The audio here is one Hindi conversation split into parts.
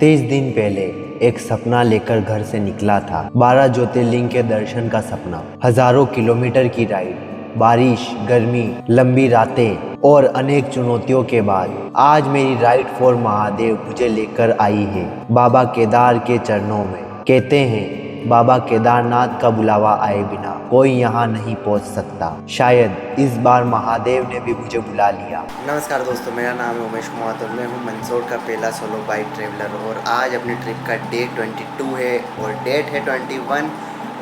36 दिन पहले एक सपना लेकर घर से निकला था। 12 ज्योतिर्लिंग के दर्शन का सपना, हजारों किलोमीटर की राइड, बारिश, गर्मी, लंबी रातें और अनेक चुनौतियों के बाद आज मेरी राइड फॉर महादेव मुझे लेकर आई है बाबा केदार के चरणों में। कहते हैं बाबा केदारनाथ का बुलावा आए बिना कोई यहाँ नहीं पहुँच सकता। शायद इस बार महादेव ने भी मुझे बुला लिया। नमस्कार दोस्तों, मेरा नाम है उमेश कुमार और मैं हूँ मंदसौर का पहला सोलो बाइक ट्रेवलर। और आज अपनी ट्रिप का डे 22 है और डेट है 21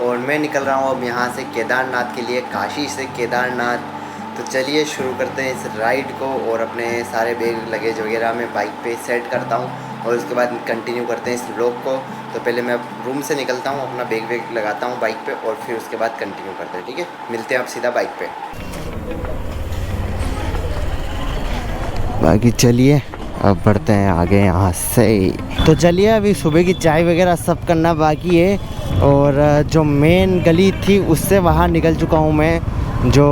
और मैं निकल रहा हूँ अब यहाँ से केदारनाथ के लिए, काशी से केदारनाथ। तो चलिए शुरू करते हैं इस राइड को और अपने सारे बैग लगेज वगैरह मैं बाइक पे सेट करता हूँ और उसके बाद कंटिन्यू करते हैं इस व्लॉग को। तो पहले मैं रूम से निकलता हूँ, अपना बैग लगाता हूँ बाइक पे और फिर उसके बाद कंटिन्यू करते हैं। ठीक है, मिलते हैं आप सीधा बाइक पे। बाकी चलिए अब बढ़ते हैं आगे यहाँ से। तो चलिए अभी सुबह की चाय वगैरह सब करना बाकी है और जो मेन गली थी उससे बाहर निकल चुका हूँ मैं। जो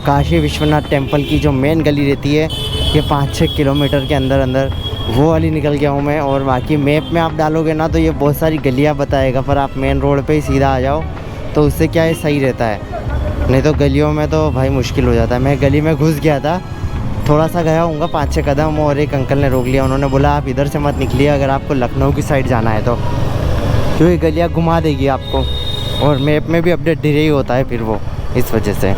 काशी विश्वनाथ टेम्पल की जो मेन गली रहती है ये 5-6 किलोमीटर के अंदर अंदर, वो वाली निकल गया हूँ मैं। और बाकी मैप में आप डालोगे ना तो ये बहुत सारी गलियाँ बताएगा, पर आप मेन रोड पे ही सीधा आ जाओ तो उससे क्या है सही रहता है, नहीं तो गलियों में तो भाई मुश्किल हो जाता है। मैं गली में घुस गया था, थोड़ा सा गया हूँगा 5-6 कदम और एक अंकल ने रोक लिया। उन्होंने बोला आप इधर से मत निकलिए अगर आपको लखनऊ की साइड जाना है तो, क्योंकि गलियाँ घुमा देगी आपको और मैप में भी अपडेट धीरे ही होता है फिर वो, इस वजह से।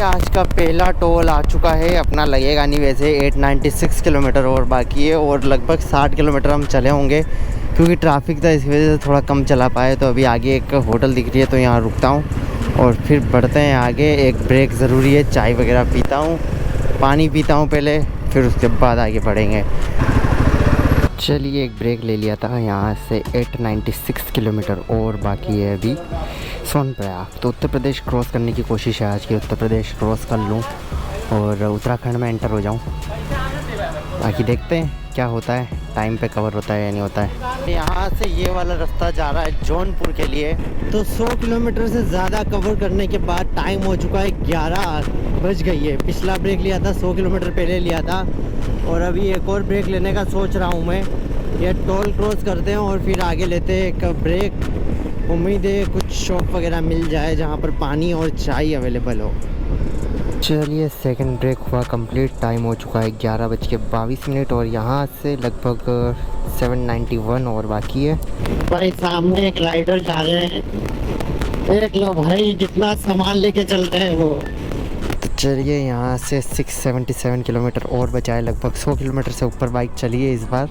आज का पहला टोल आ चुका है अपना, लगेगा नहीं वैसे 896 किलोमीटर और बाकी है और लगभग 60 किलोमीटर हम चले होंगे क्योंकि ट्रैफिक था, इस वजह से थोड़ा कम चला पाए। तो अभी आगे एक होटल दिख रही है तो यहाँ रुकता हूँ और फिर बढ़ते हैं आगे। एक ब्रेक ज़रूरी है, चाय वगैरह पीता हूँ, पानी पीता हूँ पहले, फिर उसके बाद आगे बढ़ेंगे। चलिए एक ब्रेक ले लिया था। यहाँ से 896 किलोमीटर और बाकी है अभी सोनप्रयाग। तो उत्तर प्रदेश क्रॉस करने की कोशिश है आज की, उत्तर प्रदेश क्रॉस कर लूँ और उत्तराखंड में एंटर हो जाऊँ। बाकी देखते हैं क्या होता है, टाइम पे कवर होता है या नहीं होता है। यहाँ से ये वाला रास्ता जा रहा है जौनपुर के लिए। तो 100 किलोमीटर से ज़्यादा कवर करने के बाद टाइम हो चुका है 11 बज गई है। पिछला ब्रेक लिया था 100 किलोमीटर पहले लिया था और अभी एक और ब्रेक लेने का सोच रहा हूँ मैं। ये टोल क्रॉस करते हैं और फिर आगे लेते हैं एक ब्रेक। उम्मीद है कुछ शॉप वगैरह मिल जाए जहाँ पर पानी और चाय अवेलेबल हो। चलिए सेकंड ब्रेक हुआ कंप्लीट। टाइम हो चुका है 11:22 और यहाँ से लगभग 791 और बाकी है। भाई सामने एक राइडर जा रहे हैं, देख लो भाई जितना सामान लेके चलते हैं वो। तो चलिए यहाँ से 677 किलोमीटर और बचा है, लगभग 100 किलोमीटर से ऊपर बाइक चली है इस बार।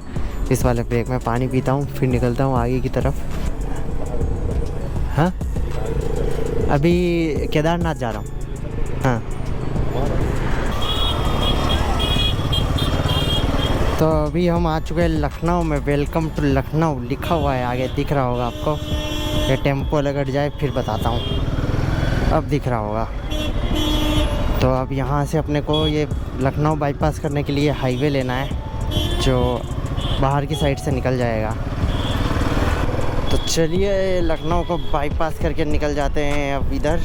इस वाले ब्रेक में पानी पीता हूँ फिर निकलता हूँ आगे की तरफ। हाँ अभी केदारनाथ जा रहा हूँ। हाँ तो अभी हम आ चुके हैं लखनऊ में। वेलकम टू लखनऊ लिखा हुआ है आगे, दिख रहा होगा आपको। ये टेम्पो लगट जाए फिर बताता हूँ, अब दिख रहा होगा। तो अब यहाँ से अपने को ये लखनऊ बाईपास करने के लिए हाईवे लेना है जो बाहर की साइड से निकल जाएगा। तो चलिए लखनऊ को बाईपास करके निकल जाते हैं अब इधर।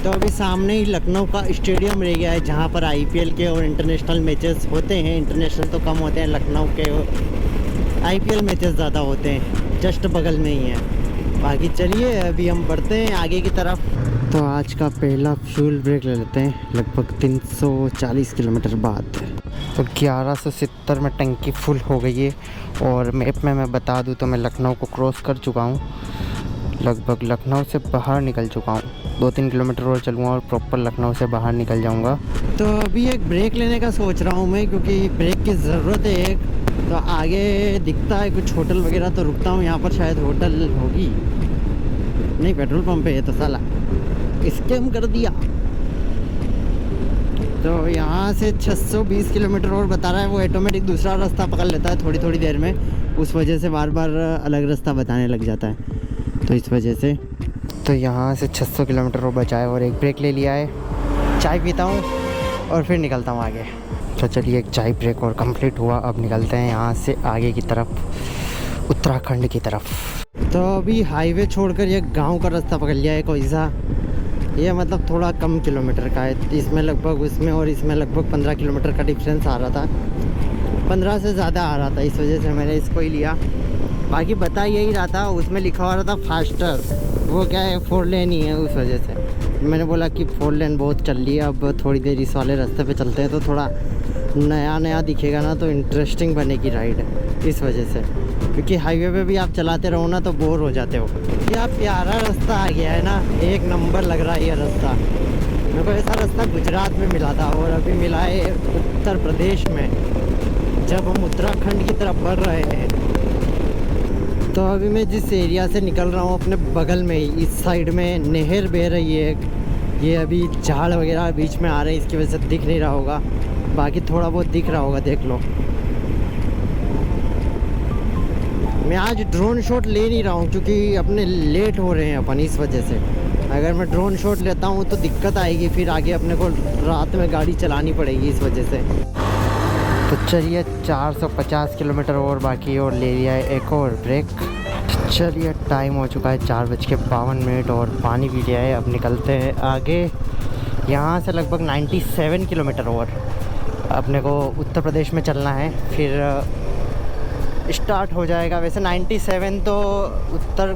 तो अभी सामने ही लखनऊ का स्टेडियम रह गया है जहाँ पर आईपीएल के और इंटरनेशनल मैचेस होते हैं। इंटरनेशनल तो कम होते हैं, लखनऊ के आईपीएल मैचेस ज़्यादा होते हैं, जस्ट बगल में ही है। बाकी चलिए अभी हम बढ़ते हैं आगे की तरफ। तो आज का पहला फ्यूल ब्रेक ले लेते हैं लगभग 340 किलोमीटर बाद। तो 1170 में टंकी फुल हो गई है और मैप में मैं बता दूं तो मैं लखनऊ को क्रॉस कर चुका हूँ, लगभग लखनऊ से बाहर निकल चुका हूँ। 2-3 किलोमीटर और चलूँगा और प्रॉपर लखनऊ से बाहर निकल जाऊँगा। तो अभी एक ब्रेक लेने का सोच रहा हूँ मैं क्योंकि ब्रेक की ज़रूरत है एक। तो आगे दिखता है कुछ होटल वगैरह तो रुकता हूँ यहाँ पर, शायद होटल होगी, नहीं पेट्रोल पंप है ये तो साला स्कैम कर दिया। तो यहाँ से 620 किलोमीटर और बता रहा है वो। ऑटोमेटिक दूसरा रास्ता पकड़ लेता है थोड़ी थोड़ी देर में, उस वजह से बार बार अलग रास्ता बताने लग जाता है, तो इस वजह से। तो यहाँ से 600 किलोमीटर और बचा है और एक ब्रेक ले लिया है। चाय पीता हूँ और फिर निकलता हूँ आगे। तो चलिए एक चाय ब्रेक और कंप्लीट हुआ, अब निकलते हैं यहाँ से आगे की तरफ, उत्तराखंड की तरफ। तो अभी हाईवे छोड़कर ये गांव का रास्ता पकड़ लिया है कोई सा। ये मतलब थोड़ा कम किलोमीटर का है, इसमें लगभग उसमें और इसमें लगभग 15 किलोमीटर का डिफरेंस आ रहा था। 15 से ज़्यादा आ रहा था, इस वजह से मैंने इसको ही लिया। बाकी बता यही रहा था, उसमें लिखा हुआ था फास्टर, वो क्या है 4 लेन ही है, उस वजह से मैंने बोला कि 4 लेन बहुत चल रही है, अब थोड़ी देर इस वाले रास्ते पे चलते हैं तो थोड़ा नया नया दिखेगा ना, तो इंटरेस्टिंग बनेगी राइड, इस वजह से। क्योंकि हाईवे पे भी आप चलाते रहो ना तो बोर हो जाते हो। क्या प्यारा रास्ता आ गया है ना, एक नंबर लग रहा है ये रास्ता। मेरे को ऐसा रास्ता गुजरात में मिला था और अभी मिला है उत्तर प्रदेश में, जब हम उत्तराखंड की तरफ बढ़ रहे हैं। तो अभी मैं जिस एरिया से निकल रहा हूँ अपने बगल में ही, इस साइड में नहर बह रही है। ये अभी झाड़ वगैरह बीच में आ रहे हैं, इसकी वजह से दिख नहीं रहा होगा, बाकी थोड़ा बहुत दिख रहा होगा, देख लो। मैं आज ड्रोन शॉट ले नहीं रहा हूँ क्योंकि अपने लेट हो रहे हैं अपन, इस वजह से। अगर मैं ड्रोन शॉट लेता हूँ तो दिक्कत आएगी, फिर आगे अपने को रात में गाड़ी चलानी पड़ेगी, इस वजह से। तो चलिए 450 किलोमीटर और बाकी, और ले लिया है एक और ब्रेक। चलिए टाइम हो चुका है 4:52 और पानी भी लिया है। अब निकलते हैं आगे, यहाँ से लगभग 97 किलोमीटर और अपने को उत्तर प्रदेश में चलना है, फिर स्टार्ट हो जाएगा। वैसे 97 तो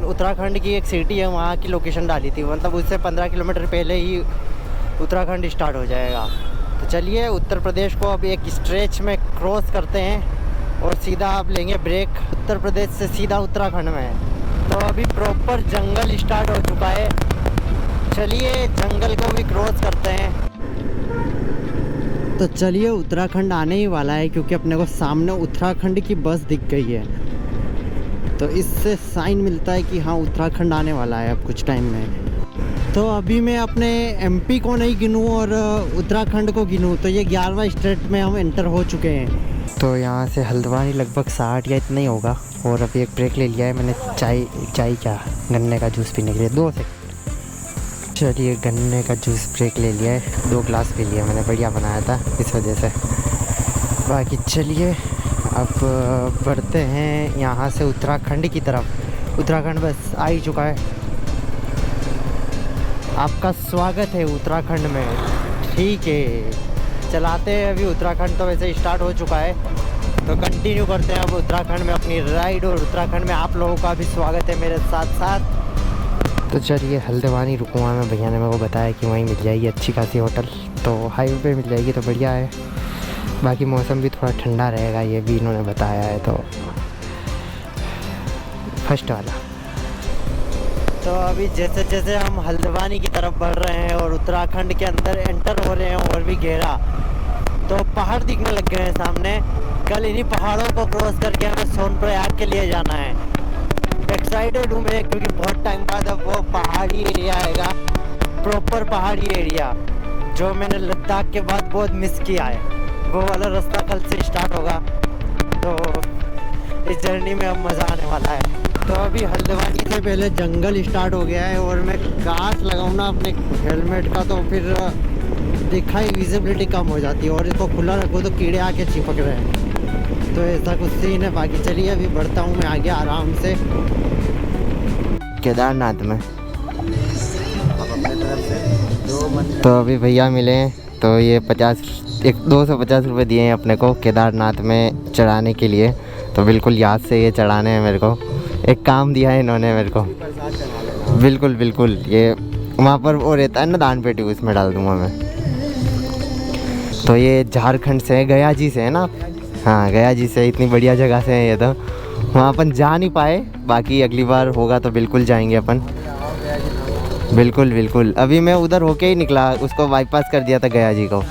उत्तराखंड की एक सिटी है, वहाँ की लोकेशन डाली थी, मतलब उससे 15 किलोमीटर पहले ही उत्तराखंड स्टार्ट हो जाएगा। तो चलिए उत्तर प्रदेश को अब एक स्ट्रेच में क्रॉस करते हैं और सीधा आप लेंगे ब्रेक, उत्तर प्रदेश से सीधा उत्तराखंड में। तो अभी प्रॉपर जंगल स्टार्ट हो चुका है, चलिए जंगल को भी क्रॉस करते हैं। तो चलिए उत्तराखंड आने ही वाला है, क्योंकि अपने को सामने उत्तराखंड की बस दिख गई है, तो इससे साइन मिलता है कि हाँ उत्तराखंड आने वाला है अब कुछ टाइम में। तो अभी मैं अपने एमपी को नहीं गिनूँ और उत्तराखंड को गिनूँ तो ये 11वां स्टेट में हम एंटर हो चुके हैं। तो यहाँ से हल्द्वानी लगभग 60 या इतना ही होगा, और अभी एक ब्रेक ले लिया है मैंने चाय क्या गन्ने का जूस पीने के लिए 2 सेकंड। चलिए गन्ने का जूस ब्रेक ले लिया है, 2 ग्लास पी लिया मैंने, बढ़िया बनाया था इस वजह से। बाकी चलिए अब बढ़ते हैं यहाँ से उत्तराखंड की तरफ। उत्तराखंड बस आ ही चुका है, आपका स्वागत है उत्तराखंड में। ठीक है चलाते हैं अभी। उत्तराखंड तो वैसे स्टार्ट हो चुका है, तो कंटिन्यू करते हैं अब उत्तराखंड में अपनी राइड, और उत्तराखंड में आप लोगों का भी स्वागत है मेरे साथ साथ। तो चलिए हल्द्वानी रुकूँगा मैं, भैया ने मेरे को बताया कि वहीं मिल जाएगी अच्छी खासी होटल, तो हाईवे पे मिल जाएगी तो बढ़िया है। बाकी मौसम भी थोड़ा ठंडा रहेगा, ये भी इन्होंने बताया है, तो फर्स्ट वाला। तो अभी जैसे जैसे हम हल्द्वानी की तरफ बढ़ रहे हैं और उत्तराखंड के अंदर एंटर हो रहे हैं और भी गहरा, तो पहाड़ दिखने लग गए हैं सामने। कल इन्हीं पहाड़ों को क्रॉस करके हमें सोनप्रयाग के लिए जाना है। एक्साइटेड हूँ मैं, क्योंकि बहुत टाइम बाद अब वो पहाड़ी एरिया आएगा, प्रॉपर पहाड़ी एरिया, जो मैंने लद्दाख के बाद बहुत मिस किया है। वो वाला रास्ता कल से स्टार्ट होगा, तो इस जर्नी में अब मज़ा आने वाला है। तो अभी हल्द्वानी से पहले जंगल स्टार्ट हो गया है, और मैं कांच लगाऊँ ना अपने हेलमेट का तो फिर दिखाई विजिबिलिटी कम हो जाती है, और इसको खुला रखो तो कीड़े आके चिपक रहे हैं, तो ऐसा कुछ सीन है। बाकी चलिए अभी बढ़ता हूँ मैं आगे आराम से। केदारनाथ में तो अभी भैया मिले हैं, तो ये 250 रुपये दिए हैं अपने को केदारनाथ में चढ़ाने के लिए, तो बिल्कुल याद से ये चढ़ाने हैं मेरे को। एक काम दिया है इन्होंने मेरे को, बिल्कुल बिल्कुल। ये वहाँ पर वो रहता है ना दान पेटी, उसमें डाल दूँगा मैं। तो ये झारखंड से है, गया जी से है ना? हाँ गया जी से, इतनी बढ़िया जगह से है ये। तो वहाँ अपन जा नहीं पाए, बाकी अगली बार होगा तो बिल्कुल जाएंगे अपन, बिल्कुल बिल्कुल। अभी मैं उधर होके ही निकला, उसको बाईपास कर दिया था गया जी को।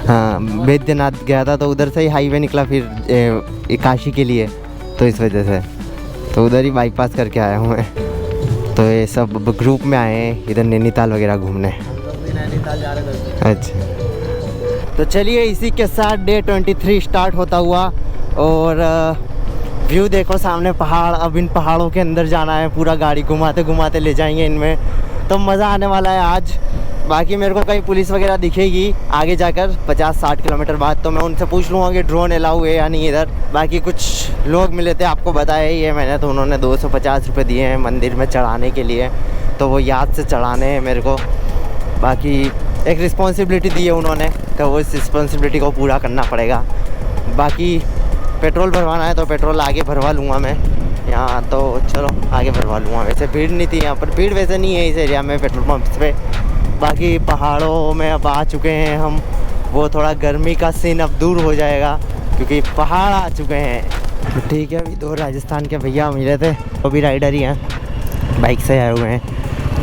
हाँ बैद्यनाथ गया था तो उधर से ही हाईवे निकला फिर काशी के लिए, तो इस वजह से तो उधर ही बाईपास करके आया हूँ मैं। तो ये सब ग्रुप में आए हैं इधर नैनीताल वगैरह घूमने। नैनीताल जा रहे थे। अच्छा, तो चलिए इसी के साथ डे 23 स्टार्ट होता हुआ, और व्यू देखो सामने पहाड़। अब इन पहाड़ों के अंदर जाना है, पूरा गाड़ी घुमाते घुमाते ले जाएंगे इनमें, तो मज़ा आने वाला है आज। बाकी मेरे को कहीं पुलिस वगैरह दिखेगी आगे जाकर 50-60 किलोमीटर बाद, तो मैं उनसे पूछ लूँगा कि ड्रोन अलाउ है या नहीं इधर। बाकी कुछ लोग मिले थे, आपको बताया ही है मैंने, तो उन्होंने 250 रुपये दिए हैं मंदिर में चढ़ाने के लिए, तो वो याद से चढ़ाने हैं मेरे को। बाकी एक रिस्पॉन्सिबिलिटी दी है उन्होंने, तो वो इस रिस्पॉन्सिबिलिटी को पूरा करना पड़ेगा। बाकी पेट्रोल भरवाना है तो पेट्रोल आगे भरवा लूँगा मैं यहाँ, तो चलो आगे भरवा लूँगा। वैसे भीड़ नहीं थी यहाँ पर, भीड़ वैसे नहीं है इस एरिया में पेट्रोल पंप्स पे। बाकी पहाड़ों में अब आ चुके हैं हम, वो थोड़ा गर्मी का सीन अब दूर हो जाएगा क्योंकि पहाड़ आ चुके हैं। तो ठीक है, अभी 2 राजस्थान के भैया मिले थे, वो भी राइडर ही हैं, बाइक से आए हुए हैं,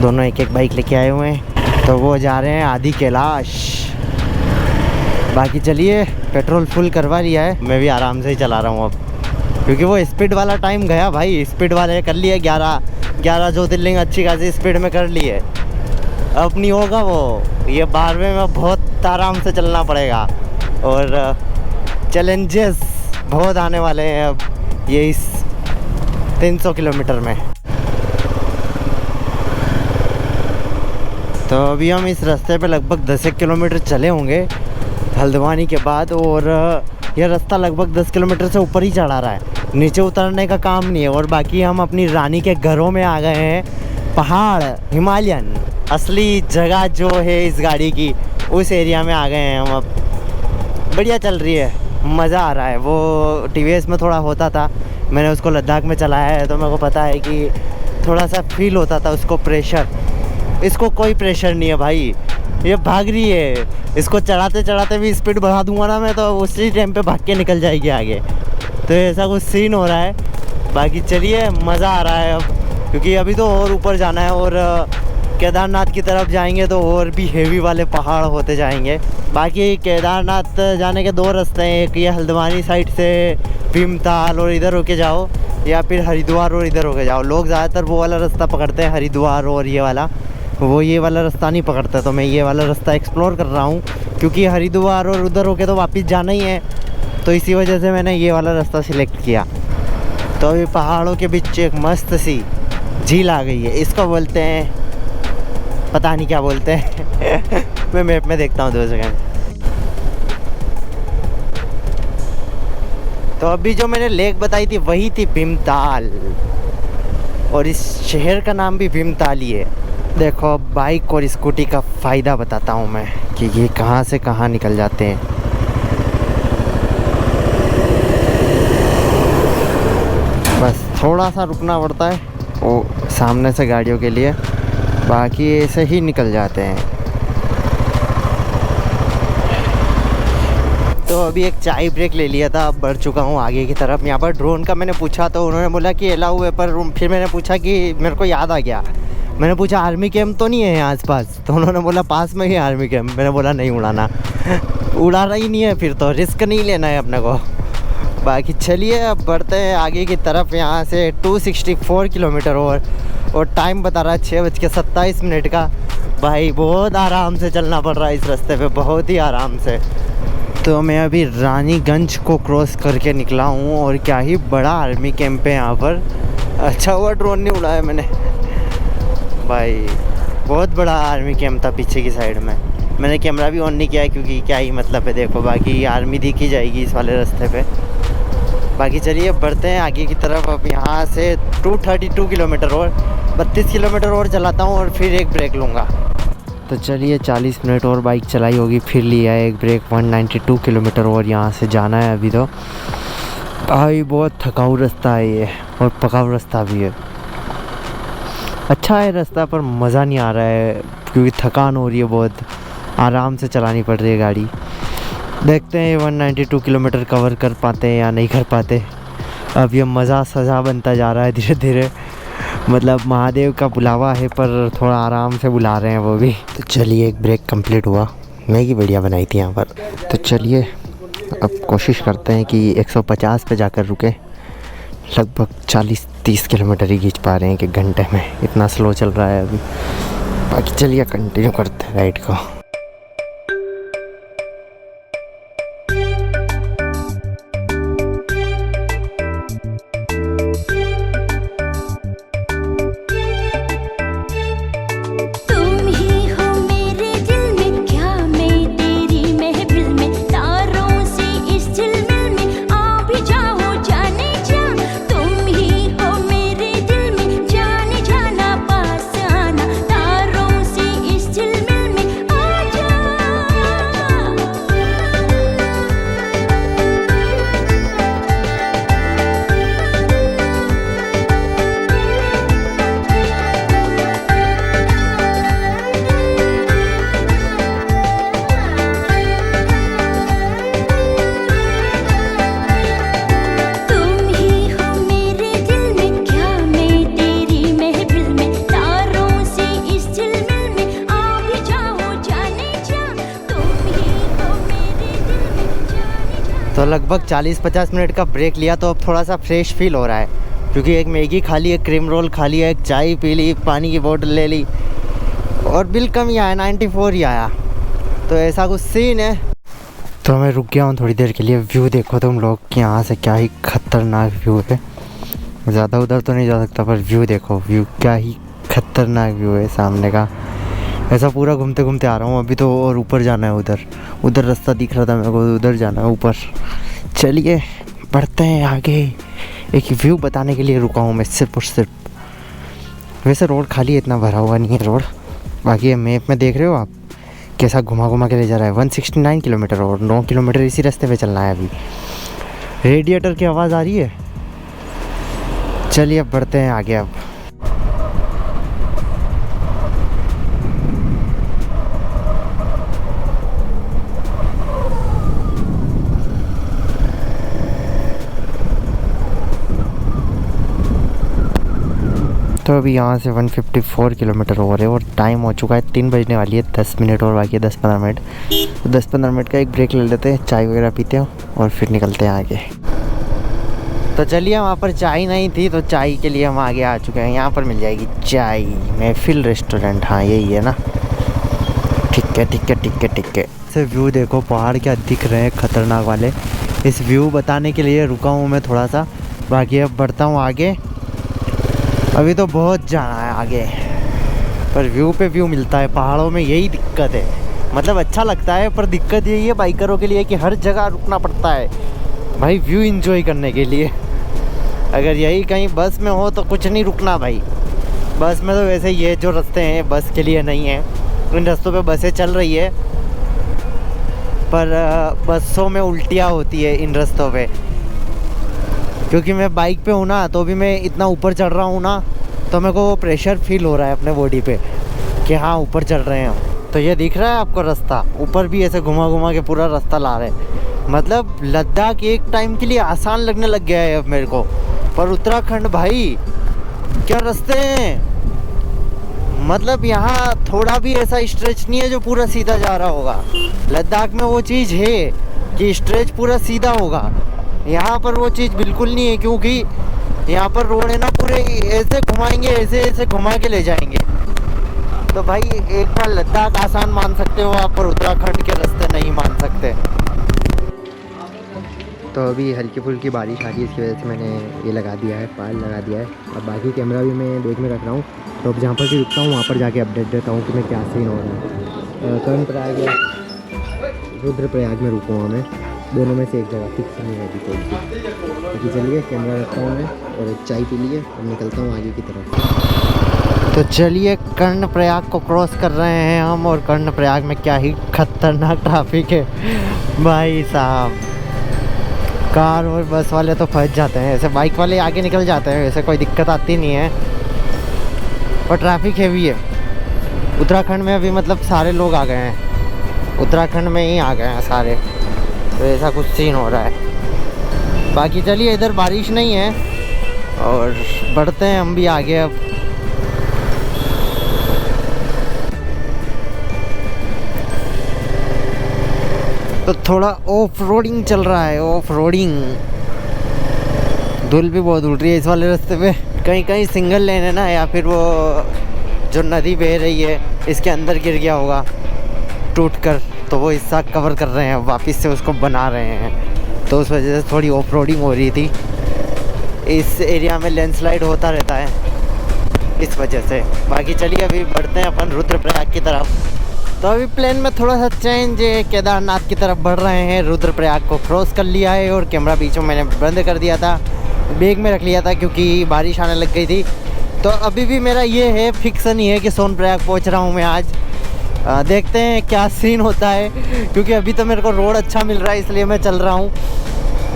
दोनों एक बाइक लेके आए हुए हैं। तो वो जा रहे हैं आदि कैलाश। बाकी चलिए, पेट्रोल फुल करवा लिया है, मैं भी आराम से ही चला रहा हूँ अब, क्योंकि वो स्पीड वाला टाइम गया भाई। स्पीड वाले कर लिए 11 ज्योतिर्लिंग अच्छी खासी स्पीड में कर लिए, अब नहीं होगा वो। ये 12वें में बहुत आराम से चलना पड़ेगा और चैलेंजेस बहुत आने वाले हैं अब ये इस 300 किलोमीटर में। तो अभी हम इस रास्ते पे लगभग 10 किलोमीटर चले होंगे हल्द्वानी के बाद, और यह रास्ता लगभग 10 किलोमीटर से ऊपर ही चढ़ा रहा है, नीचे उतरने का काम नहीं है। और बाकी हम अपनी रानी के घरों में आ गए हैं, पहाड़ हिमालयन असली जगह जो है इस गाड़ी की, उस एरिया में आ गए हैं हम अब। बढ़िया चल रही है, मज़ा आ रहा है। वो टीवीएस में थोड़ा होता था, मैंने उसको लद्दाख में चलाया है तो मेरे को पता है कि थोड़ा सा फील होता था उसको प्रेशर। इसको कोई प्रेशर नहीं है भाई, ये भाग रही है, इसको चढ़ाते चढ़ाते भी स्पीड बढ़ा दूंगा ना मैं तो उसी टाइम पे भाग के निकल जाएगी आगे। तो ऐसा कुछ सीन हो रहा है। बाकी चलिए, मज़ा आ रहा है अब, क्योंकि अभी तो और ऊपर जाना है और केदारनाथ की तरफ जाएंगे तो और भी हेवी वाले पहाड़ होते जाएंगे। बाकी केदारनाथ जाने के 2 रास्ते हैं, एक ये हल्द्वानी साइड से भीमताल और इधर होके जाओ, या फिर हरिद्वार और इधर होके जाओ। लोग ज़्यादातर वो वाला रास्ता पकड़ते हैं, हरिद्वार और ये वाला, वो ये वाला रास्ता नहीं पकड़ता। तो मैं ये वाला रास्ता एक्सप्लोर कर रहा हूँ, क्योंकि हरिद्वार और उधर होके तो वापस जाना ही है, तो इसी वजह से मैंने ये वाला रास्ता सिलेक्ट किया। तो अभी पहाड़ों के बीच एक मस्त सी झील आ गई है, इसको बोलते हैं, पता नहीं क्या बोलते हैं मैं मैप में देखता हूँ 2 सेकंड। तो अभी जो मैंने लेक बताई थी वही थी भीमताल, और इस शहर का नाम भी भीमताल ही है। देखो, बाइक और स्कूटी का फ़ायदा बताता हूँ मैं कि ये कहाँ से कहाँ निकल जाते हैं। बस थोड़ा सा रुकना पड़ता है वो सामने से गाड़ियों के लिए, बाकी ऐसे ही निकल जाते हैं। तो अभी एक चाय ब्रेक ले लिया था, अब बढ़ चुका हूँ आगे की तरफ। यहाँ पर ड्रोन का मैंने पूछा तो उन्होंने बोला कि अलाउ है, पर फिर मैंने पूछा कि मेरे को याद आ गया, मैंने पूछा आर्मी कैंप तो नहीं है यहाँ आसपास, तो उन्होंने बोला पास में ही आर्मी कैंप। मैंने बोला नहीं उड़ाना उड़ा रहा ही नहीं है, फिर तो रिस्क नहीं लेना है अपने को। बाकी चलिए, अब बढ़ते हैं आगे की तरफ। यहाँ से 264 किलोमीटर और टाइम बता रहा है 6:27 का। भाई बहुत आराम से चलना पड़ रहा है इस रास्ते पे, बहुत ही आराम से। तो मैं अभी रानीगंज को क्रॉस करके निकला हूँ, और क्या ही बड़ा आर्मी कैंप है यहाँ पर। अच्छा हुआ ड्रोन नहीं उड़ाया मैंने भाई, बहुत बड़ा आर्मी कैंप था पीछे की साइड में। मैंने कैमरा भी ऑन नहीं किया है क्योंकि क्या ही मतलब है, देखो बाकी आर्मी दिख ही जाएगी इस वाले रास्ते पे। बाकी चलिए बढ़ते हैं आगे की तरफ। अब यहाँ से 232 किलोमीटर और 32 किलोमीटर और चलाता हूँ और फिर एक ब्रेक लूँगा। तो चलिए 40 मिनट और बाइक चलाई होगी, फिर लिया है एक ब्रेक। 192 किलोमीटर और यहाँ से जाना है अभी। तो भाई बहुत थकाऊ रास्ता है ये, और पकाऊ रास्ता भी है। अच्छा है रास्ता, पर मज़ा नहीं आ रहा है क्योंकि थकान हो रही है, बहुत आराम से चलानी पड़ रही है गाड़ी। देखते हैं 192 किलोमीटर कवर कर पाते हैं या नहीं कर पाते। अब ये मज़ा सज़ा बनता जा रहा है धीरे धीरे, मतलब महादेव का बुलावा है, पर थोड़ा आराम से बुला रहे हैं वो भी। तो चलिए एक ब्रेक कंप्लीट हुआ, मैगी बढ़िया बनाई थी यहाँ पर। तो चलिए अब कोशिश करते हैं कि 150 पे जाकर रुके। लगभग 40-30 किलोमीटर ही खींच पा रहे हैं कि घंटे में, इतना स्लो चल रहा है अभी। बाकी चलिए कंटिन्यू करते हैं राइड को। तो लगभग 40-50 मिनट का ब्रेक लिया, तो अब थोड़ा सा फ्रेश फील हो रहा है, क्योंकि एक मैगी खा ली, एक क्रीम रोल खा लिया, एक चाय पी ली, पानी की बोतल ले ली और बिल कम ही आया, 94 ही आया। तो ऐसा कुछ सीन है। तो मैं रुक गया हूँ थोड़ी देर के लिए। व्यू देखो तुम लोग कि यहाँ से क्या ही खतरनाक व्यू है। ज़्यादा उधर तो नहीं जा सकता, पर व्यू देखो, व्यू क्या ही खतरनाक व्यू है सामने का। ऐसा पूरा घूमते घूमते आ रहा हूँ अभी तो, और ऊपर जाना है। उधर रास्ता दिख रहा था मेरे को, उधर जाना है ऊपर। चलिए बढ़ते हैं आगे। एक व्यू बताने के लिए रुका हूँ मैं सिर्फ और सिर्फ। वैसे रोड खाली है, इतना भरा हुआ नहीं है रोड। बाकी ये मैप में देख रहे हो आप कैसा घुमा घुमा के ले जा रहा है। 169 किलोमीटर और 9 किलोमीटर इसी रास्ते पे चलना है अभी। रेडिएटर की आवाज़ आ रही है। चलिए अब बढ़ते हैं आगे। अब तो अभी यहाँ से 154 किलोमीटर हो रहे हैं और टाइम हो चुका है 3 बजने वाली है। 10 मिनट और बाकी है, 10-15 मिनट। तो 10-15 मिनट का एक ब्रेक ले लेते हैं, चाय वगैरह पीते हैं और फिर निकलते हैं आगे। तो चलिए, वहाँ पर चाय नहीं थी तो चाय के लिए हम आगे आ चुके हैं। यहाँ पर मिल जाएगी चाय, महफिल रेस्टोरेंट। हाँ यही है ना। ठीक है ठीक है ठीक है ठीक है। से व्यू देखो, पहाड़ क्या दिख रहे हैं खतरनाक वाले। इस व्यू बताने के लिए रुका हूँ मैं थोड़ा सा। बाकी अब बढ़ता हूँ आगे। अभी तो बहुत जाना है आगे, पर व्यू पे व्यू मिलता है पहाड़ों में, यही दिक्कत है। मतलब अच्छा लगता है, पर दिक्कत यही है बाइकरों के लिए कि हर जगह रुकना पड़ता है भाई व्यू एंजॉय करने के लिए। अगर यही कहीं बस में हो तो कुछ नहीं रुकना भाई। बस में तो वैसे ये जो रास्ते हैं बस के लिए नहीं है, इन रास्तों पे बसें चल रही है, पर बसों में उल्टियाँ होती है इन रास्तों पे। क्योंकि मैं बाइक पे हूँ ना, तो भी मैं इतना ऊपर चढ़ रहा हूँ ना, तो मेरे को वो प्रेशर फील हो रहा है अपने बॉडी पे कि हाँ ऊपर चढ़ रहे हैं हम। तो ये दिख रहा है आपको रास्ता, ऊपर भी ऐसे घुमा घुमा के पूरा रास्ता ला रहे हैं। मतलब लद्दाख एक टाइम के लिए आसान लगने लग गया है अब मेरे को, पर उत्तराखंड भाई क्या रास्ते हैं। मतलब यहाँ थोड़ा भी ऐसा स्ट्रेच नहीं है जो पूरा सीधा जा रहा होगा। लद्दाख में वो चीज़ है कि स्ट्रेच पूरा सीधा होगा, यहाँ पर वो चीज़ बिल्कुल नहीं है। क्योंकि यहाँ पर रोड है ना, पूरे ऐसे घुमाएंगे, ऐसे ऐसे घुमा के ले जाएंगे। तो भाई एक बार लद्दाख आसान मान सकते हो आप, पर उत्तराखंड के रास्ते नहीं मान सकते। तो अभी हल्की फुल्की बारिश आ रही है, इसकी वजह से मैंने ये लगा दिया है, फाइल लगा दिया है। अब बाकी कैमरा भी मैं बैग में रख रहा हूँ। तो अब जहाँ पर भी रुकता हूँ वहाँ पर जाके अपडेट देता हूँ कि मैं क्या सीन हो रहा है। कर्णप्रयाग या रुद्रप्रयाग में रुकूँगा मैं, दोनों में से एक जगह फिक्स नहीं होगी कोई सी। चलिए कैमरा रखता हूँ मैं और एक चाय पी लिए और निकलता हूँ आगे की तरफ। तो चलिए कर्णप्रयाग को क्रॉस कर रहे हैं हम, और कर्णप्रयाग में क्या ही खतरनाक ट्रैफिक है भाई साहब। कार और बस वाले तो फंस जाते हैं, ऐसे बाइक वाले आगे निकल जाते हैं, वैसे कोई दिक्कत आती नहीं है, पर ट्रैफिक हैवी है। उत्तराखंड में अभी मतलब सारे लोग आ गए हैं, उत्तराखंड में ही आ गए हैं सारे, तो ऐसा कुछ सीन हो रहा है। बाकी चलिए, इधर बारिश नहीं है और बढ़ते हैं हम भी आगे। अब तो थोड़ा ऑफ रोडिंग चल रहा है, ऑफ रोडिंग। धूल भी बहुत उड़ रही है इस वाले रास्ते पे। कहीं कहीं सिंगल लेन है ना, या फिर वो जो नदी बह रही है इसके अंदर गिर गया होगा टूट कर, तो वो हिस्सा कवर कर रहे हैं, वापस से उसको बना रहे हैं। तो उस वजह से थोड़ी ऑफ रोडिंग हो रही थी। इस एरिया में लैंडस्लाइड होता रहता है इस वजह से। बाकी चलिए अभी बढ़ते हैं अपन रुद्रप्रयाग की तरफ। तो अभी प्लान में थोड़ा सा चेंज है, केदारनाथ की तरफ बढ़ रहे हैं। रुद्रप्रयाग को क्रॉस कर लिया है और कैमरा बीच में मैंने बंद कर दिया था, बैग में रख लिया था क्योंकि बारिश आने लग गई थी। तो अभी भी मेरा ये है, फिक्स नहीं है कि सोनप्रयाग पहुंच रहा हूं मैं आज। देखते हैं क्या सीन होता है, क्योंकि अभी तो मेरे को रोड अच्छा मिल रहा है इसलिए मैं चल रहा हूँ।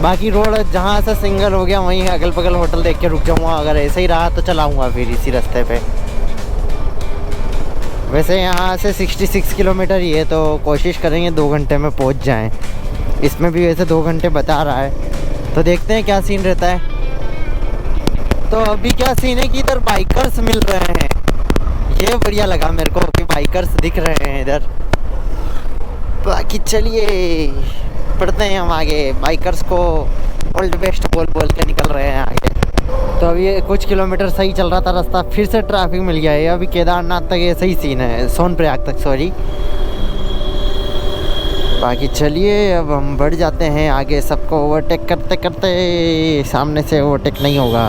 बाकी रोड जहाँ से सिंगल हो गया वहीं अगल बगल होटल देख के रुक जाऊँगा। अगर ऐसे ही रहा तो चलाऊँगा फिर इसी रास्ते पे। वैसे यहाँ से 66 किलोमीटर ही है, तो कोशिश करेंगे 2 घंटे में पहुँच जाएँ। इसमें भी वैसे 2 घंटे बता रहा है, तो देखते हैं क्या सीन रहता है। तो अभी क्या सीन है कि इधर बाइकर्स मिल रहे हैं, ये बढ़िया लगा मेरे को कि बाइकर्स दिख रहे हैं इधर। बाकी चलिए बढ़ते हैं हम आगे, बाइकर्स को ऑल द बेस्ट बोल बोल के निकल रहे हैं आगे। तो अभी ये कुछ किलोमीटर सही चल रहा था रास्ता, फिर से ट्रैफिक मिल गया है। अभी केदारनाथ तक ये सही सीन है, सोनप्रयाग तक सॉरी। बाकी चलिए अब हम बढ़ जाते हैं आगे, सबको ओवरटेक करते करते। सामने से ओवरटेक नहीं होगा।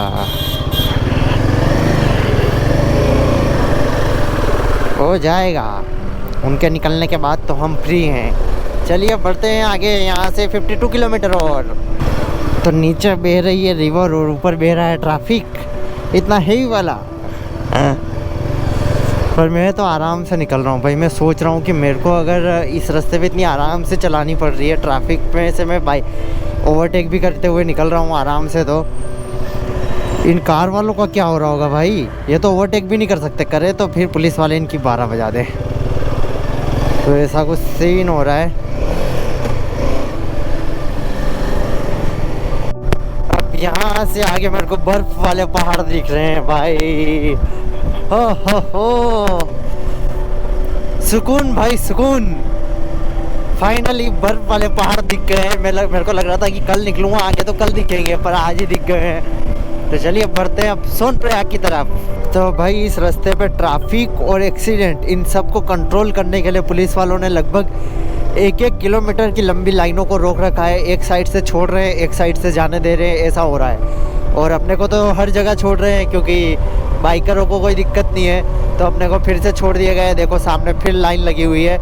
हो जाएगा, उनके निकलने के बाद तो हम फ्री हैं। चलिए बढ़ते हैं आगे, यहाँ से 52 किलोमीटर और। तो नीचे बह रही है रिवर और ऊपर बह रहा है ट्रैफिक, इतना हेवी वाला। पर मैं तो आराम से निकल रहा हूँ भाई। मैं सोच रहा हूँ कि मेरे को अगर इस रास्ते पे इतनी आराम से चलानी पड़ रही है, ट्रैफिक में से मैं बाइक ओवरटेक भी करते हुए निकल रहा हूँ आराम से, तो इन कार वालों का क्या हो रहा होगा भाई। ये तो ओवरटेक भी नहीं कर सकते, करे तो फिर पुलिस वाले इनकी 12 बजा दे। तो ऐसा कुछ सीन हो रहा है। अब यहाँ से आगे मेरे को बर्फ वाले पहाड़ दिख रहे हैं भाई। हो सुकून भाई सुकून। फाइनली बर्फ वाले पहाड़ दिख गए हैं। मेरे को लग रहा था कि कल निकलूंगा आगे तो कल दिखेंगे, पर आज ही दिख गए हैं। तो चलिए बढ़ते हैं अब सोनप्रयाग की तरफ। तो भाई इस रास्ते पे ट्रैफिक और एक्सीडेंट इन सब को कंट्रोल करने के लिए पुलिस वालों ने लगभग 1-1 किलोमीटर की लंबी लाइनों को रोक रखा है। एक साइड से छोड़ रहे हैं, एक साइड से जाने दे रहे हैं, ऐसा हो रहा है। और अपने को तो हर जगह छोड़ रहे हैं क्योंकि बाइकरों को कोई दिक्कत नहीं है, तो अपने को फिर से छोड़ दिया गया है। देखो सामने फिर लाइन लगी हुई है।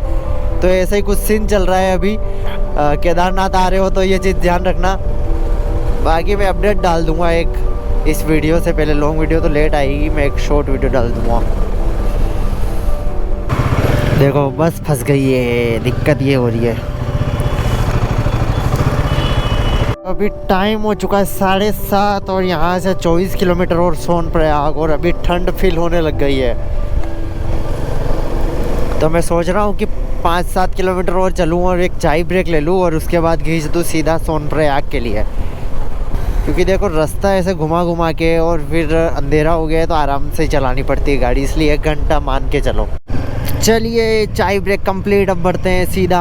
तो ऐसे ही कुछ सीन चल रहा है अभी। केदारनाथ आ रहे हो तो ये चीज़ ध्यान रखना। बाकी मैं अपडेट डाल दूंगा एक, इस वीडियो से पहले। लॉन्ग वीडियो तो लेट आएगी, मैं एक शॉर्ट वीडियो डाल दूंगा। देखो बस फंस गई है, दिक्कत ये हो रही है। अभी टाइम हो चुका है 7:30 और यहाँ से 24 किलोमीटर और सोनप्रयाग, और अभी ठंड फील होने लग गई है। तो मैं सोच रहा हूँ कि 5-7 किलोमीटर और चलूँ और एक चाय ब्रेक ले लूँ और उसके बाद खींच दूँ सीधा सोनप्रयाग के लिए। क्योंकि देखो रास्ता ऐसे घुमा घुमा के और फिर अंधेरा हो गया है तो आराम से चलानी पड़ती है गाड़ी, इसलिए 1 घंटा मान के चलो। चलिए चाय ब्रेक कंप्लीट, अब बढ़ते हैं सीधा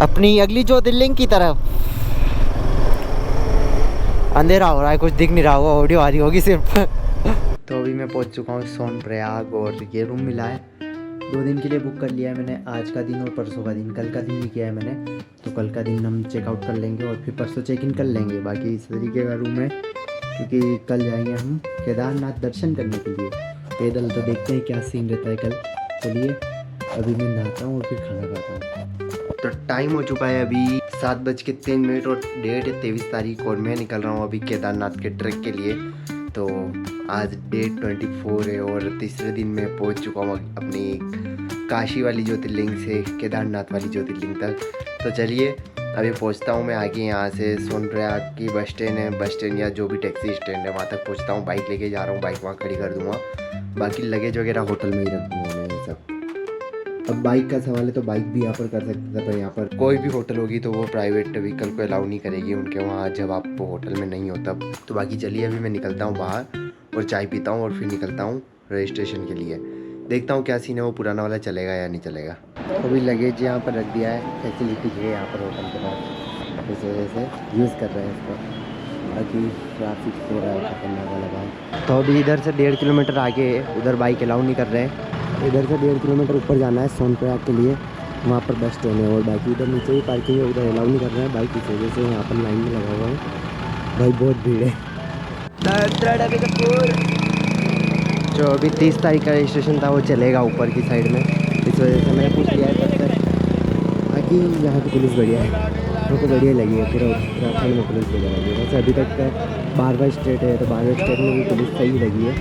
अपनी अगली ज्योतिर्लिंग की तरफ। अंधेरा हो रहा है, कुछ दिख नहीं रहा होगा, ऑडियो आ रही होगी सिर्फ। तो अभी मैं पहुंच चुका हूँ सोनप्रयाग और ये रूम मिला है। 2 दिन के लिए बुक कर लिया है मैंने, आज का दिन और परसों का दिन। कल का दिन नहीं किया है मैंने, तो कल का दिन हम चेकआउट कर लेंगे और फिर परसों चेक इन कर लेंगे। बाकी इस तरीके का रूम है क्योंकि कल जाएंगे हम केदारनाथ दर्शन करने के लिए पैदल। तो देखते हैं क्या सीन रहता है कल। चलिए अभी मैं नहाता हूँ और फिर खाना खाता हूँ। तो टाइम हो चुका है अभी 7:03 और डेट है 23 तारीख, और मैं निकल रहा हूँ अभी केदारनाथ के ट्रैक के लिए। तो आज डेट 24 है और तीसरे दिन मैं पहुँच चुका हूँ अपनी काशी वाली ज्योतिर्लिंग से केदारनाथ वाली ज्योतिर्लिंग तक। तो चलिए अभी पहुँचता हूँ मैं आगे। यहाँ से सोनप्रयाग की बस स्टैंड है, बस स्टैंड या जो भी टैक्सी स्टैंड है वहाँ तक पहुँचता हूँ। बाइक लेके जा रहा हूँ, बाइक वहाँ खड़ी कर दूँगा। बाकी लगेज वगैरह होटल में ही रख दूँगा मैं ये सब। अब बाइक का सवाल है तो बाइक भी यहाँ पर कर सकते थे, पर यहाँ पर कोई भी होटल होगी तो वो प्राइवेट व्हीकल को अलाउ नहीं करेगी उनके वहाँ जब आप होटल में नहीं हो तब। तो बाकी चलिए अभी मैं निकलता हूँ बाहर और चाय पीता हूँ और फिर निकलता हूँ रजिस्ट्रेशन के लिए। देखता हूँ क्या सीन है, वो पुराना वाला चलेगा या नहीं चलेगा। अभी लगेज यहाँ पर रख दिया है, फैसिलिटी है यहाँ पर होटल के पास, इस वजह से यूज़ कर रहे हैं इसको। बाकी ट्रैफिक हो रहा है खतरनाक वाला बात। तो अभी इधर से 1.5 किलोमीटर आगे उधर बाइक अलाउ नहीं कर रहे हैं। इधर से 1.5 किलोमीटर ऊपर जाना है सोनप्रयाग के लिए, वहाँ पर बस स्टैंड है। और बाकी इधर नीचे ही पार्किंग है, उधर अलाउ नहीं कर रहे हैं बाइक, इस वजह से यहाँ पर लाइन में लगा हुआ है भाई, बहुत भीड़ है। जो अभी 30 तारीख का रजिस्ट्रेशन था वो चलेगा ऊपर की साइड में, इस वजह से मैंने पूछ लिया है तब तक। बाकी यहाँ की पुलिस बढ़िया है, मेरे को बढ़िया लगी है। पूरा उत्तराखंड में पुलिस बढ़िया लगी है। वैसे अभी तक 12 स्टेट है तो 12 स्टेट में भी पुलिस सही लगी है,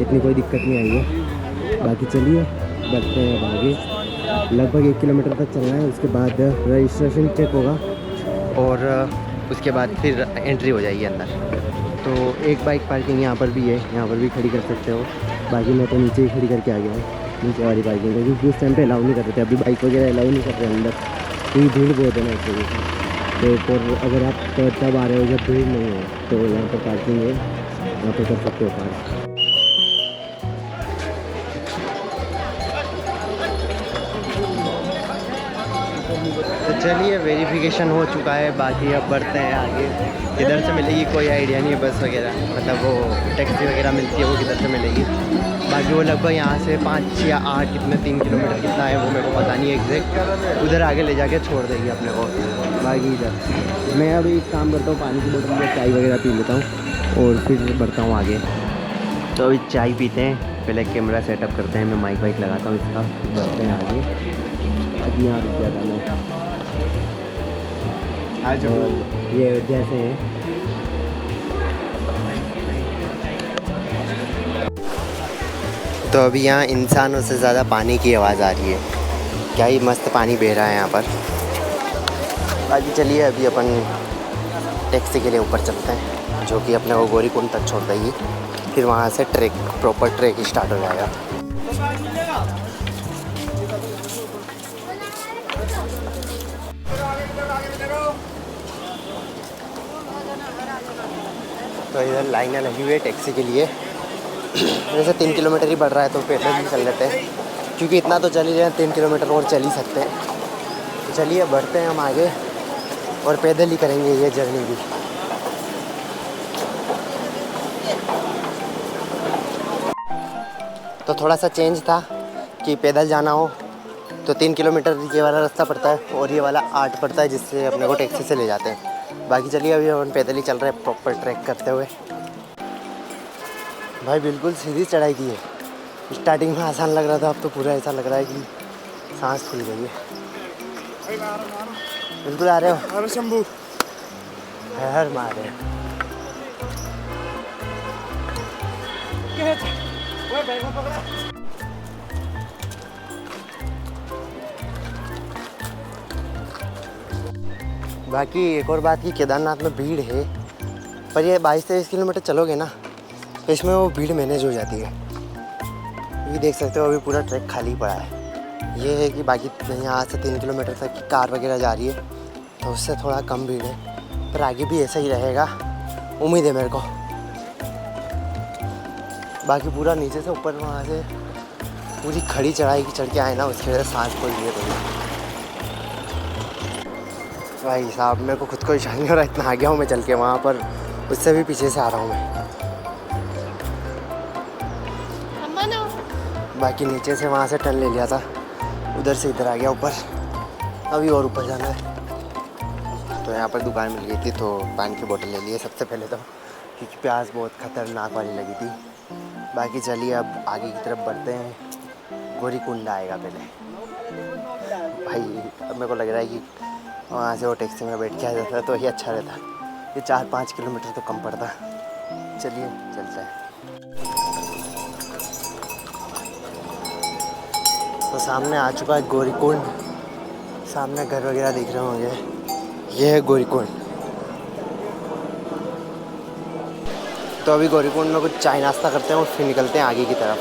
इतनी कोई दिक्कत नहीं आई है। बाकी चलिए बढ़ते हैं अब आगे। लगभग 1 किलोमीटर तक चलना है, उसके बाद रजिस्ट्रेशन चेक होगा और उसके बाद फिर एंट्री हो जाएगी अंदर। तो एक बाइक पार्किंग यहाँ पर भी है, यहाँ पर भी खड़ी कर सकते हो। बाकी मैं तो नीचे ही खड़ी करके आ गया हूँ, नीचे वाली पार्किंग, क्योंकि उस टाइम पे अलाउ नहीं कर रहे थे। अभी बाइक वगैरह अलाउ नहीं कर रहे अंदर, क्योंकि भीड़ बहुत है ना इस वजह से। तो पर अगर आप तब आ रहे हो जब भीड़ नहीं है तो यहाँ पर पार्किंग है, यहाँ पर कर सकते हो पार्क। तो चलिए वेरिफिकेशन हो चुका है, बाकी अब बढ़ते हैं आगे। किधर से मिलेगी कोई आइडिया नहीं है, बस वगैरह मतलब वो टैक्सी वगैरह मिलती है वो किधर से मिलेगी। बाकी वो लगभग यहाँ से 5 या 8 कितने 3 किलोमीटर कितना है वो मेरे को पता नहीं है एग्जैक्ट। उधर आगे ले जाके छोड़ देगी अपने को। बाकी इधर मैं अभी एक काम करता हूँ, पानी की बोतल में चाय वगैरह पी लेता हूँ और फिर बढ़ता हूँ आगे। तो अभी चाय पीते हैं, पहले कैमरा सेटअप करते हैं, मैं माइक वाइक लगाता हूँ इसका, बढ़ते हैं आगे। अभी यहाँ रुक जाता मैं आज ये जैसे है। तो अभी यहाँ इंसानों से ज़्यादा पानी की आवाज़ आ रही है, क्या ही मस्त पानी बह रहा है यहाँ पर। बाकी चलिए अभी अपन टैक्सी के लिए ऊपर चलते हैं, जो कि अपने को गौरीकुंड तक छोड़ देगी, फिर वहाँ से ट्रैक प्रॉपर ट्रैक स्टार्ट हो जाएगा। तो इधर लाइनें लगी हुई है टैक्सी के लिए। वैसे 3 किलोमीटर ही बढ़ रहा है तो पैदल ही चल लेते हैं, क्योंकि इतना तो चल ही रहे हैं, 3 किलोमीटर और चल ही सकते हैं। तो चलिए बढ़ते हैं हम आगे और पैदल ही करेंगे ये जर्नी भी। तो थोड़ा सा चेंज था कि पैदल जाना हो तो 3 किलोमीटर ये वाला रास्ता पड़ता है और ये वाला 8 पड़ता है, जिससे अपने को टैक्सी से ले जाते हैं। बाकी चलिए अभी हम पैदल ही चल रहे हैं प्रॉपर ट्रैक करते हुए। भाई बिल्कुल सीधी चढ़ाई की है, स्टार्टिंग में आसान लग रहा था, अब तो पूरा ऐसा लग रहा है कि सांस खुल गई है। बिल्कुल आ रहे हो? अरे शंभू हर मारे। बाकी एक और बात कि केदारनाथ में भीड़ है, पर ये 22-23 किलोमीटर चलोगे ना तो इसमें वो भीड़ मैनेज हो जाती है। ये देख सकते हो अभी पूरा ट्रैक खाली पड़ा है। ये है कि बाकी यहाँ से 3 किलोमीटर तक की कार वगैरह जा रही है तो उससे थोड़ा कम भीड़ है, पर आगे भी ऐसा ही रहेगा, उम्मीद है मेरे को। बाकी पूरा नीचे से ऊपर वहाँ से पूरी खड़ी चढ़ाई की चढ़ के आए ना, उसकी वजह से सांस फूल रही है। भाई साहब मेरे को खुद को इशारा नहीं हो रहा, इतना आ गया हूँ मैं चल के वहाँ पर, उससे भी पीछे से आ रहा हूँ मैं। बाकी नीचे से वहाँ से टर्न ले लिया था, उधर से इधर आ गया ऊपर, अभी और ऊपर जाना है। तो यहाँ पर दुकान मिल गई थी तो पानी की बोतल ले ली है सबसे पहले तो, क्योंकि प्यास बहुत ख़तरनाक वाली लगी थी। बाकी चलिए अब आगे की तरफ बढ़ते हैं, गौरीकुंड आएगा पहले। भाई अब मेरे को लग रहा है कि वहाँ से वो टैक्सी में बैठ के आ जाता तो ही अच्छा रहता, ये 4-5 किलोमीटर तो कम पड़ता। चलिए चलते हैं। तो सामने आ चुका है गौरीकुंड, सामने घर वगैरह दिख रहे होंगे, ये है गौरीकुंड। तो अभी गौरीकुंड में कुछ चाय नाश्ता करते हैं और फिर निकलते हैं आगे की तरफ।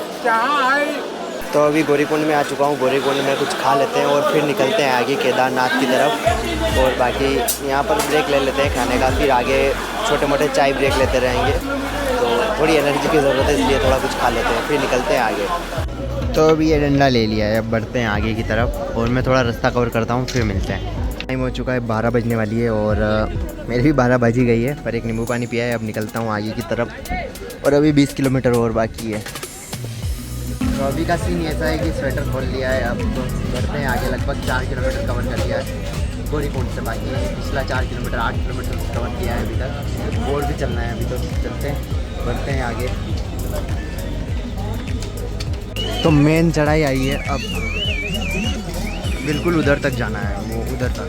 तो अभी गौरीकुंड में आ चुका हूँ, गौरीकुंड में कुछ खा लेते हैं और फिर निकलते हैं आगे केदारनाथ की तरफ। और बाकी यहाँ पर ब्रेक ले लेते हैं खाने का, फिर आगे छोटे मोटे चाय ब्रेक लेते रहेंगे। तो थोड़ी एनर्जी की ज़रूरत है, इसलिए थोड़ा कुछ खा लेते हैं फिर निकलते हैं आगे। तो अभी ये डंडा ले लिया है, अब बढ़ते हैं आगे की तरफ और मैं थोड़ा रास्ता कवर करता हूँ, फिर मिलते हैं। टाइम हो चुका है 12 बजने वाली है और मेरी भी 12 बज ही गई है, पर एक नींबू पानी पिया है। अब निकलता हूँ आगे की तरफ और अभी 20 किलोमीटर और बाकी है। तो अभी का सीन ऐसा है कि स्वेटर खोल लिया है, अब तो बढ़ते हैं आगे। लगभग 4 किलोमीटर कवर कर लिया है गौरीकुंड से, बाकी पिछला 4 किलोमीटर 8 किलोमीटर कवर किया है अभी तक, और भी चलना है अभी। तो चलते हैं, बढ़ते हैं आगे। तो मेन चढ़ाई आई है, अब बिल्कुल उधर तक जाना है, वो उधर तक,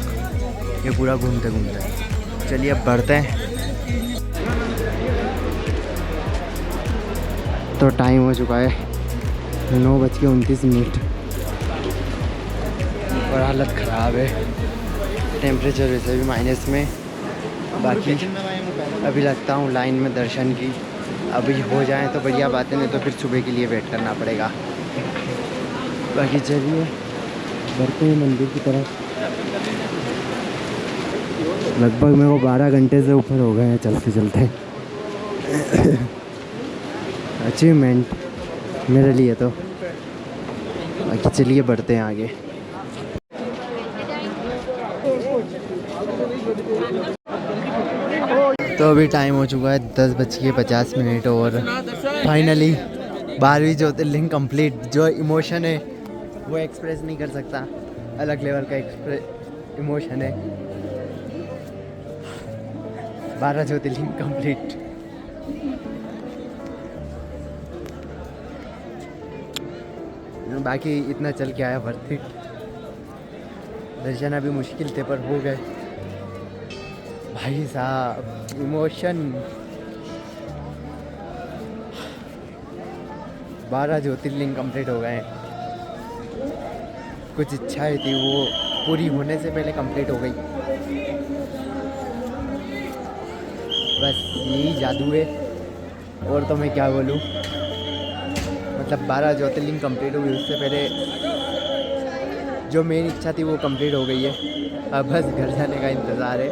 ये पूरा घूमते घूमते। चलिए अब बढ़ते हैं। तो टाइम हो चुका है 9:29 और हालत ख़राब है, टेम्परेचर वैसे भी माइनस में। बाकी अभी लगता हूँ लाइन में दर्शन की, अभी हो जाए तो बढ़िया बात है, नहीं तो फिर सुबह के लिए वेट करना पड़ेगा। बाकी चलिए बढ़ते हैं मंदिर की तरफ। लगभग मेरे को 12 घंटे से ऊपर हो गए हैं चलते चलते। अचीवमेंट मेरे लिए तो। बाकी चलिए बढ़ते हैं आगे। तो अभी टाइम हो चुका है 10:50 और फाइनली 12वीं ज्योतिर्लिंग कंप्लीट। जो इमोशन है वो एक्सप्रेस नहीं कर सकता, अलग लेवल का इमोशन है। 12 ज्योतिर्लिंग कंप्लीट। बाकी इतना चल के आया वर्थ इट। दर्शन अभी मुश्किल थे पर हो गए। भाई साहब इमोशन। 12 ज्योतिर्लिंग कंप्लीट हो गए। कुछ इच्छाएं थी वो पूरी होने से पहले कंप्लीट हो गई। बस यही जादू है, और तो मैं क्या बोलूँ। मतलब 12 ज्योतिर्लिंग कंप्लीट हुई, उससे पहले जो मेन इच्छा थी वो कंप्लीट हो गई है। अब बस घर जाने का इंतज़ार है।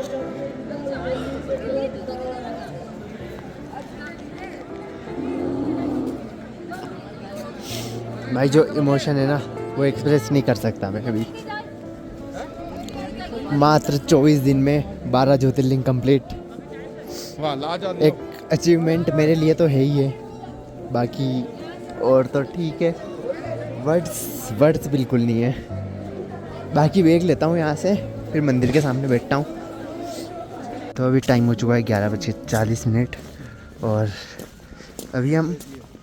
भाई जो इमोशन है ना वो एक्सप्रेस नहीं कर सकता मैं कभी। मात्र 24 दिन में 12 ज्योतिर्लिंग कंप्लीट। एक अचीवमेंट मेरे लिए तो है ही है। बाकी और तो ठीक है, वर्ड्स बिल्कुल नहीं है। बाकी देख लेता हूँ यहाँ से, फिर मंदिर के सामने बैठता हूँ। तो अभी टाइम हो चुका है 11:40 और अभी हम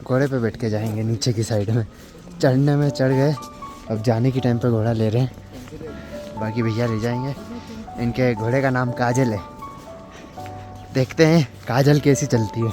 घोड़े पे बैठ के जाएंगे नीचे की साइड में। चढ़ने में चढ़ गए, अब जाने की टाइम पे घोड़ा ले रहे हैं। बाकी भैया ले जाएंगे। इनके घोड़े का नाम काजल है। देखते हैं काजल कैसी चलती है।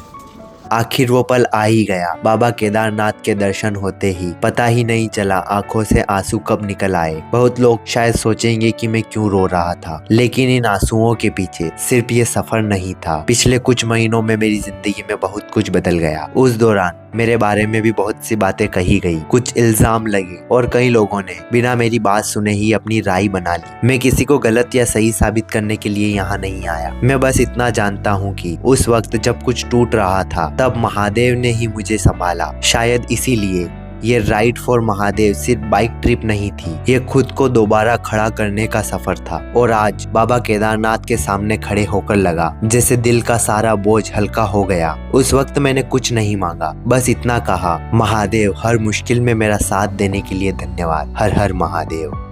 आखिर वो पल आ ही गया। बाबा केदारनाथ के दर्शन होते ही पता ही नहीं चला आंखों से आंसू कब निकल आए। बहुत लोग शायद सोचेंगे कि मैं क्यों रो रहा था, लेकिन इन आंसुओं के पीछे सिर्फ ये सफर नहीं था। पिछले कुछ महीनों में मेरी जिंदगी में बहुत कुछ बदल गया। उस दौरान मेरे बारे में भी बहुत सी बातें कही गई, कुछ इल्जाम लगे और कई लोगों ने बिना मेरी बात सुने ही अपनी राय बना ली। मैं किसी को गलत या सही साबित करने के लिए यहाँ नहीं आया। मैं बस इतना जानता हूँ कि उस वक्त जब कुछ टूट रहा था तब महादेव ने ही मुझे संभाला। शायद इसीलिए ये राइड फॉर महादेव सिर्फ बाइक ट्रिप नहीं थी, ये खुद को दोबारा खड़ा करने का सफर था। और आज बाबा केदारनाथ के सामने खड़े होकर लगा जैसे दिल का सारा बोझ हल्का हो गया। उस वक्त मैंने कुछ नहीं मांगा, बस इतना कहा, महादेव हर मुश्किल में मेरा साथ देने के लिए धन्यवाद। हर हर महादेव।